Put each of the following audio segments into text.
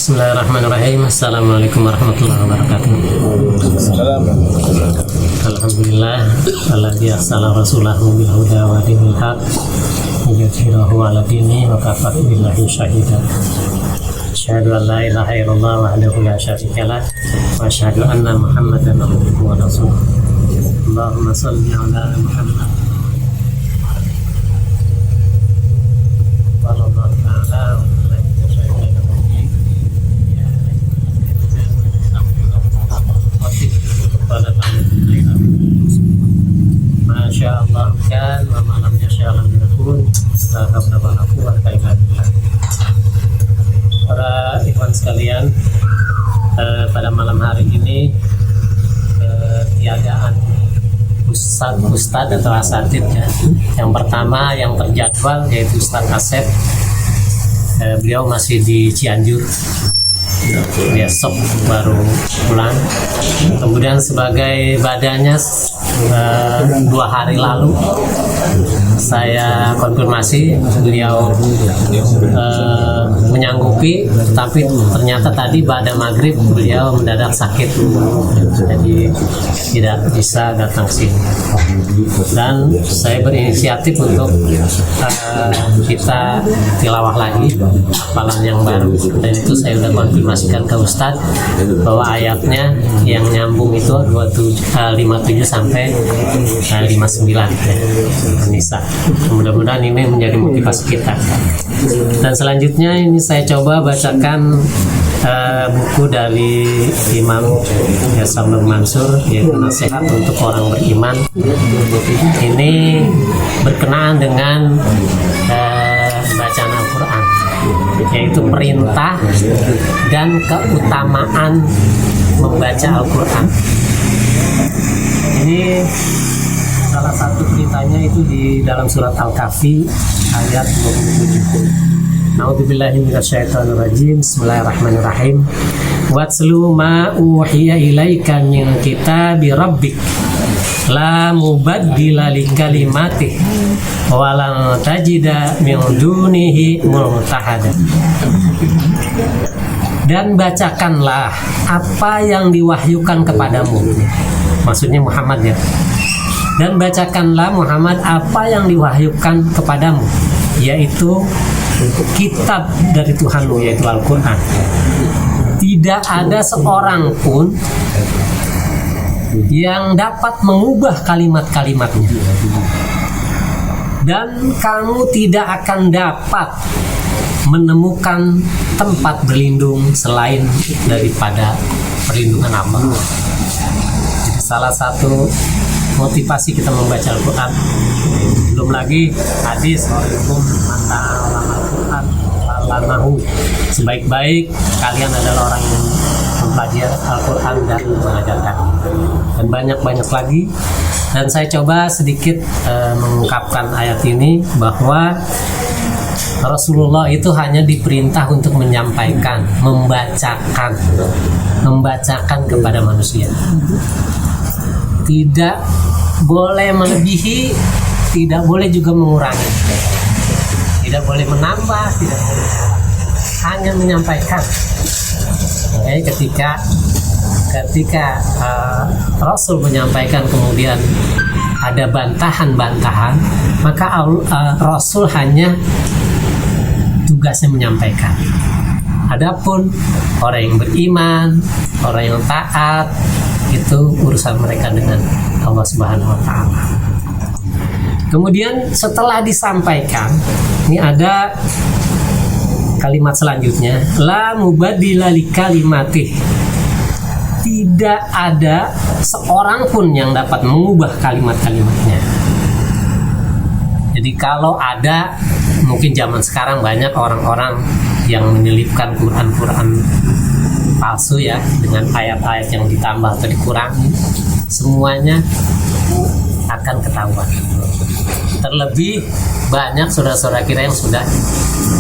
Bismillahirrahmanirrahim. Assalamualaikum warahmatullahi wabarakatuh. Alhamdulillah alladzi arsala rasulahu bil huda wa dinil haq liyudhhirahu 'ala dini wa kafa billahi shahida. Asyhadu an la ilaha illallah wahdahu la syarika lah wa asyhadu anna Muhammadan abduhu wa rasuluh. Allahumma shalli 'ala Muhammad. Sallallahu ta'ala Masya Allah kan wa malam yasyalam yakun para ikhwan sekalian, pada malam hari ini tiadaan Ustadz atau asatid ya. Yang pertama yang terjadwal yaitu Ustadz Asep, beliau masih di Cianjur, besok baru pulang. Kemudian sebagai badannya 2 hari lalu saya konfirmasi beliau menyanggupi, tapi ternyata tadi pada maghrib beliau mendadak sakit, jadi tidak bisa datang ke sini. Dan saya berinisiatif untuk kita tilawah lagi hafalan yang baru, dan itu saya sudah konfirmasikan ke Ustadz bahwa ayatnya yang nyambung itu 57 sampai 59 ya, Nisa. Mudah-mudahan ini menjadi motivasi kita. Dan selanjutnya ini saya coba bacakan buku dari Imam Yasamur Mansur, yaitu Nasihat untuk Orang Beriman. Ini berkenaan dengan bacaan Al-Quran, yaitu perintah dan keutamaan membaca Al-Quran. Ini salah satu ceritanya itu di dalam surat Al-Kahfi ayat 27. A'udzubillahi minasyaitonirrajim. Bismillahirrahmanirrahim. Watslu ma uhiya ilaika min kitabi rabbik la mubaddila likalimatih wa lan tajida min dunihi multahada. Dan bacakanlah apa yang diwahyukan kepadamu, maksudnya Muhammad ya. Dan bacakanlah Muhammad apa yang diwahyukan kepadamu, yaitu kitab dari Tuhanmu, yaitu Al-Quran. Tidak ada seorang pun yang dapat mengubah kalimat-kalimatnya, dan kamu tidak akan dapat menemukan tempat berlindung selain daripada perlindungan Allah. Jadi salah satu motivasi kita membaca Al-Quran, belum lagi hadis Al-Quran alamahu, sebaik-baik kalian adalah orang yang mempelajari Al-Quran dan mengajarkan, dan banyak-banyak lagi. Dan saya coba sedikit mengungkapkan ayat ini bahwa Rasulullah itu hanya diperintah untuk menyampaikan, membacakan kepada manusia. Tidak boleh melebihi, tidak boleh juga mengurangi, tidak boleh menambah, tidak boleh, hanya menyampaikan. Oke, ketika Rasul menyampaikan kemudian ada bantahan-bantahan, maka Rasul hanya tugasnya menyampaikan. Adapun orang yang beriman, orang yang taat, itu urusan mereka dengan Allah Subhanahu wa Ta'ala. Kemudian setelah disampaikan, ini ada kalimat selanjutnya, la mubaddila likalimatih. Tidak ada seorang pun yang dapat mengubah kalimat-kalimatnya. Jadi kalau ada, mungkin zaman sekarang banyak orang-orang yang menyelipkan Quran palsu ya, dengan ayat-ayat yang ditambah atau dikurangi, semuanya akan ketahuan. Terlebih banyak saudara-saudara kita yang sudah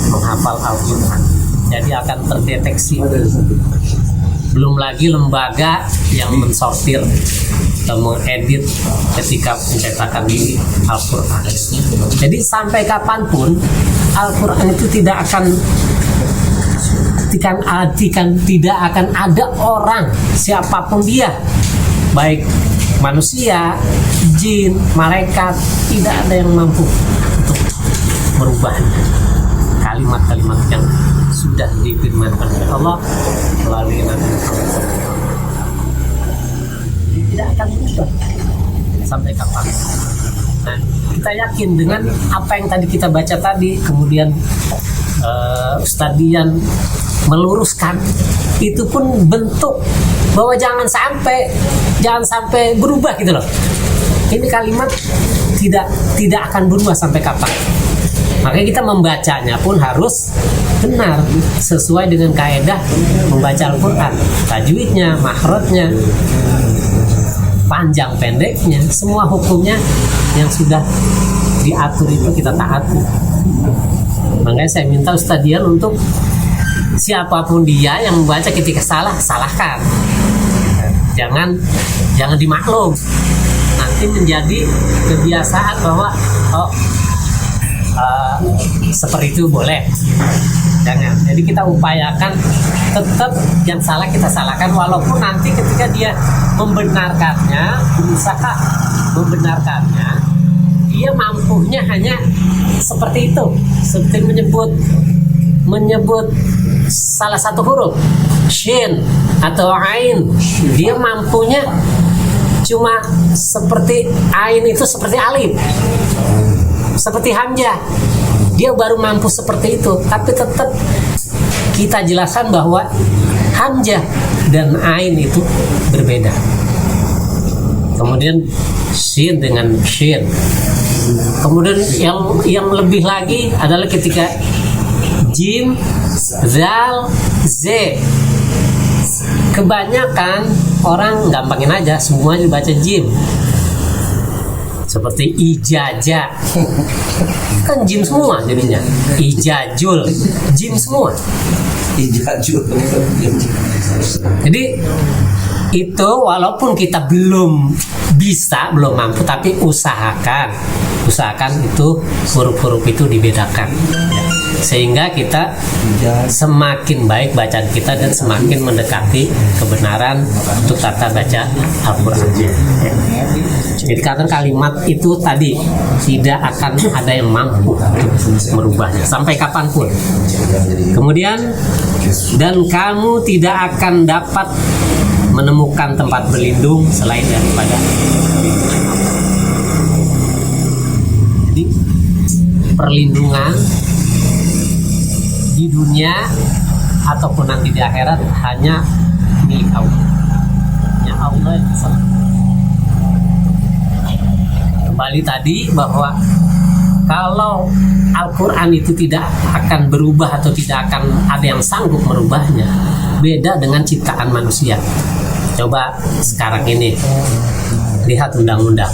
menghafal Al-Quran, jadi akan terdeteksi. Belum lagi lembaga yang mensortir atau mengedit ketika pencetakan di Al-Quran. Jadi sampai kapanpun Al-Quran itu tidak akan artikan tidak akan ada orang siapapun dia, baik manusia, jin, malaikat, tidak ada yang mampu untuk merubahnya. Kalimat-kalimat yang sudah difirmankan oleh Allah melalui Nabi Muhammad SAW tidak akan berubah sampai kapan. Nah, kita yakin dengan apa yang tadi kita baca tadi, kemudian Ustadz Dian meluruskan, itu pun bentuk bahwa jangan sampai berubah gitu loh. Ini kalimat tidak akan berubah sampai kapan. Makanya kita membacanya pun harus benar sesuai dengan kaidah membaca Al-Quran, tajwidnya, makhrajnya, panjang pendeknya, semua hukumnya yang sudah diatur itu kita taati. Makanya saya minta Ustadz Dian untuk siapapun dia yang membaca ketika salah, salahkan. Jangan dimaklum. Nanti menjadi kebiasaan bahwa seperti itu boleh. Jangan. Jadi kita upayakan tetap yang salah kita salahkan, walaupun nanti ketika dia membenarkannya, berusaha membenarkannya, dia mampunya hanya seperti itu, seperti menyebut salah satu huruf shin atau ain, dia mampunya cuma seperti ain itu seperti alif, seperti hamzah, dia baru mampu seperti itu. Tapi tetap kita jelaskan bahwa hamzah dan ain itu berbeda. Kemudian shin dengan shin. Kemudian yang lebih lagi adalah ketika jim, zal, z. Kebanyakan orang gampangin aja, semuanya dibaca jim. Seperti ijazah, kan jim semua jadinya. Ijajul, jim semua. Ijajul. Jadi itu walaupun kita belum mampu, tapi usahakan itu huruf-huruf itu dibedakan, ya. Sehingga kita semakin baik bacaan kita dan semakin mendekati kebenaran untuk tata baca Al-Quran. Jadi karena kalimat itu tadi tidak akan ada yang mampu untuk merubahnya sampai kapanpun. Kemudian, dan kamu tidak akan dapat menemukan tempat berlindung selain daripada jadi perlindungan di dunia ataupun nanti di akhirat hanya milik Allah. Ya Allah yang bisa. Kembali tadi bahwa kalau Al-Quran itu tidak akan berubah atau tidak akan ada yang sanggup merubahnya, beda dengan ciptaan manusia. Coba sekarang ini lihat undang-undang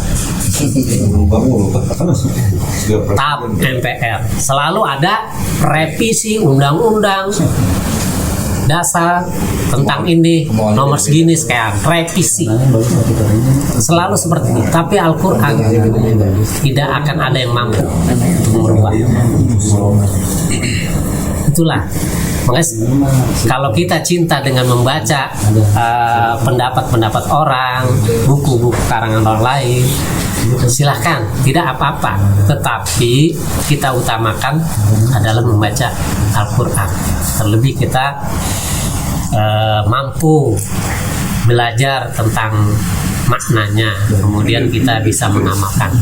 TAP MPR, selalu ada revisi undang-undang dasar tentang ini nomor segini sekian, revisi selalu seperti itu. Tapi Al-Quran tidak akan ada yang mampu untuk merubah. Itulah makanya kalau kita cinta dengan membaca pendapat-pendapat orang, buku-buku karangan orang lain, silahkan, tidak apa-apa. Tetapi kita utamakan adalah membaca Al-Quran. Terlebih kita mampu belajar tentang maknanya, kemudian kita bisa mengamalkan.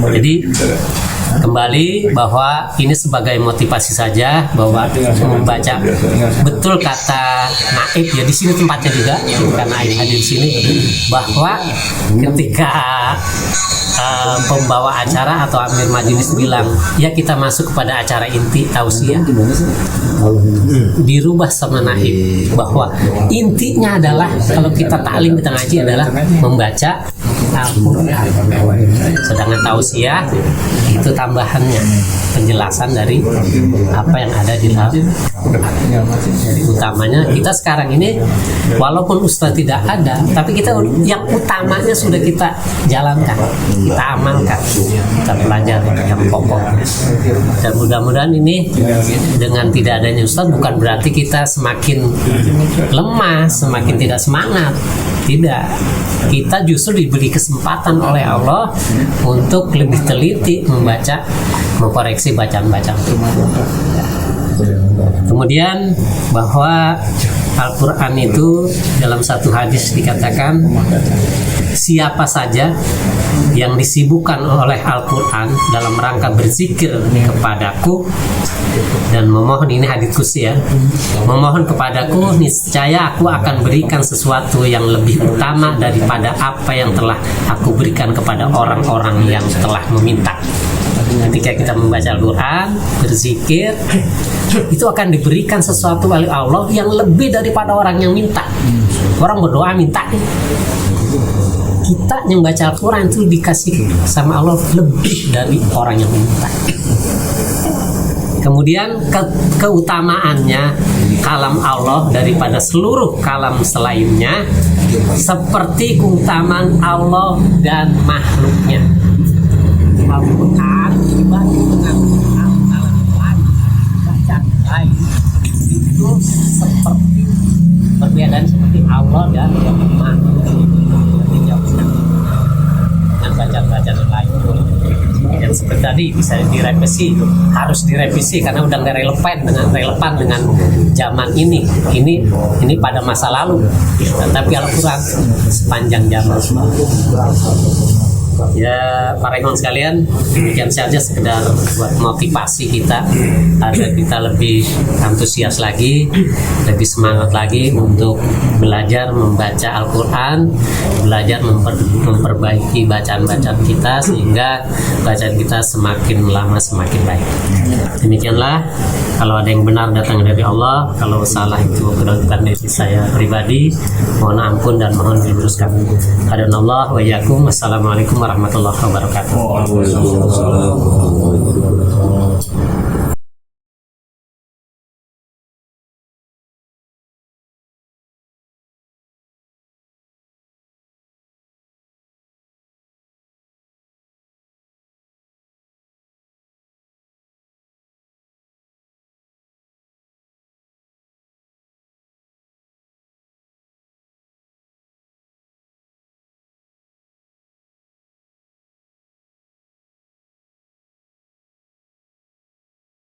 Jadi kembali bahwa ini sebagai motivasi saja, bahwa membaca betul kata Naib ya, di sini tempatnya juga karena Naib hadir di sini, bahwa ketika pembawa acara atau Amir Majelis bilang ya kita masuk kepada acara inti tausiah, dirubah sama Naib bahwa intinya adalah kalau kita taklim, kita ngaji adalah membaca Al-Quran. Sedangkan tausiah itu tambahannya, penjelasan dari apa yang ada di dalam. Jadi utamanya kita sekarang ini walaupun Ustaz tidak ada, tapi kita yang utamanya sudah kita jalankan, kita amalkan, kita pelajari yang pokoknya. Dan mudah-mudahan ini dengan tidak adanya Ustaz bukan berarti kita semakin lemah, semakin tidak semangat. Tidak, kita justru diberi kesempatan oleh Allah untuk lebih teliti membaca, mengkoreksi bacaan-bacaan kita. Kemudian bahwa Al-Quran itu dalam satu hadis dikatakan siapa saja yang disibukkan oleh Al-Quran dalam rangka berzikir kepadaku dan memohon, ini hadits qudsi ya, memohon kepadaku, niscaya aku akan berikan sesuatu yang lebih utama daripada apa yang telah aku berikan kepada orang-orang yang telah meminta. Ketika kita membaca Al-Quran, berzikir, itu akan diberikan sesuatu oleh Allah yang lebih daripada orang yang minta. Orang berdoa minta, kita yang baca Al-Quran itu dikasih sama Allah lebih dari orang yang minta. Kemudian keutamaannya kalam Allah daripada seluruh kalam selainnya seperti keutamaan Allah dan makhluknya. Al-Quran dibanding dengan kalam lain, bacaan lain itu seperti perbedaan seperti Allah dan makhluk. Jadi jauh dengan bacaan-bacaan lain. Dan seperti tadi bisa direvisi, harus direvisi karena udah nggak relevan dengan zaman ini. Ini pada masa lalu, tetapi Al-Quran sepanjang zaman. Ya, para ikhwan sekalian, demikian saja sekedar buat motivasi kita agar kita lebih antusias lagi, lebih semangat lagi untuk belajar membaca Al-Quran, belajar memperbaiki bacaan-bacaan kita sehingga bacaan kita semakin lama semakin baik. Demikianlah, kalau ada yang benar datang dari Allah, kalau salah itu kedudukan dari saya pribadi, mohon ampun dan mohon diluruskan. Hadanallah wa iyyakum. Wassalamualaikum warahmatullahi wabarakatuh. Waalaikumsalam.